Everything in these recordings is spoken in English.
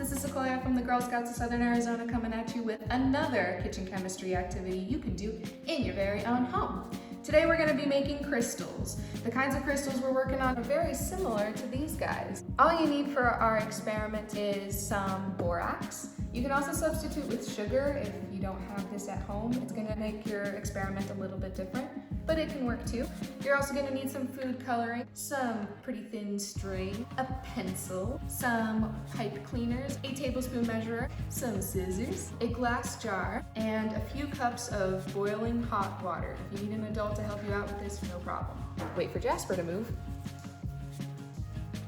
This is Sequoia from the Girl Scouts of Southern Arizona coming at you with another kitchen chemistry activity you can do in your very own home. Today we're going to be making crystals. The kinds of crystals we're working on are very similar to these guys. All you need for our experiment is some borax. You can also substitute with sugar if you don't have this at home. It's going to make your experiment a little bit different, but it can work too. You're also going to need some food coloring, some pretty thin string, a pencil, some pipe cleaners, a tablespoon measurer, some scissors, a glass jar, and a few cups of boiling hot water. If you need an adult to help you out with this, no problem. Wait for Jasper to move.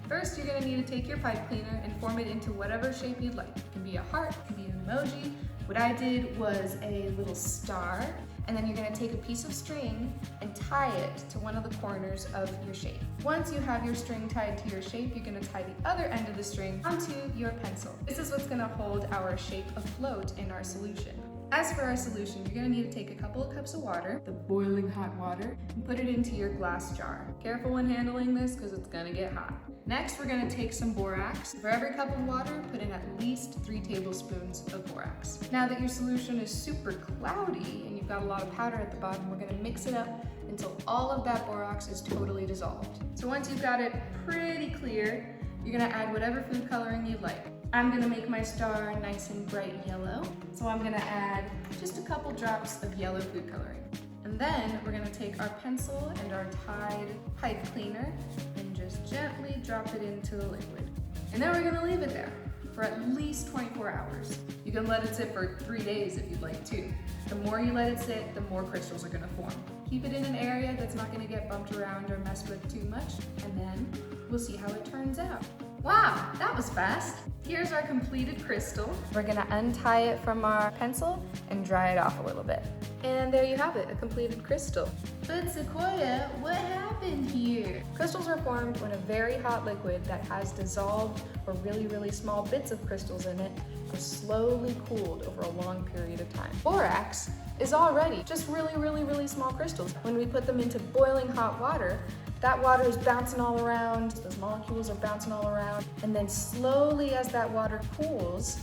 First, you're going to need to take your pipe cleaner and form it into whatever shape you'd like. It can be a heart, it can be an emoji. What I did was a little star, and then you're going to take a piece of string and tie it to one of the corners of your shape. Once you have your string tied to your shape, you're going to tie the other end of the string onto your pencil. This is what's going to hold our shape afloat in our solution. As for our solution, you're going to need to take a couple of cups of water, the boiling hot water, and put it into your glass jar. Careful when handling this because it's going to get hot. Next, we're going to take some borax. For every cup of water, put in at least 3 tablespoons of borax. Now that your solution is super cloudy and you've got a lot of powder at the bottom, we're going to mix it up until all of that borax is totally dissolved. So once you've got it pretty clear, you're going to add whatever food coloring you'd like. I'm going to make my star nice and bright yellow, so I'm going to add just a couple drops of yellow food coloring. And then we're going to take our pencil and our tied pipe cleaner and just gently drop it into the liquid. And then we're going to leave it there for at least 24 hours. You can let it sit for 3 days if you'd like to. The more you let it sit, the more crystals are going to form. Keep it in an area that's not going to get bumped around or messed with too much, and then we'll see how it turns out. Wow, that was fast. Here's our completed crystal. We're gonna untie it from our pencil and dry it off a little bit. And there you have it, a completed crystal. But Sequoia, what happened here? Crystals are formed when a very hot liquid that has dissolved or really small bits of crystals in it are slowly cooled over a long period of time. Borax is already just really small crystals. When we put them into boiling hot water, that water is bouncing all around, those molecules are bouncing all around, and then slowly as that water cools,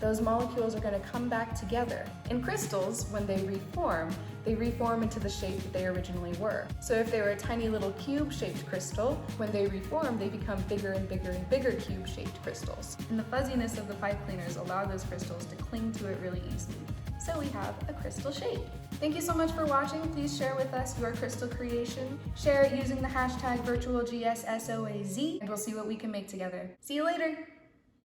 those molecules are going to come back together. In crystals, when they reform into the shape that they originally were. So if they were a tiny little cube-shaped crystal, when they reform, they become bigger and bigger cube-shaped crystals. And the fuzziness of the pipe cleaners allow those crystals to cling to it really easily. So we have a crystal shape. Thank you so much for watching. Please share with us your crystal creation. Share it using the hashtag VirtualGSSOAZ, and we'll see what we can make together. See you later.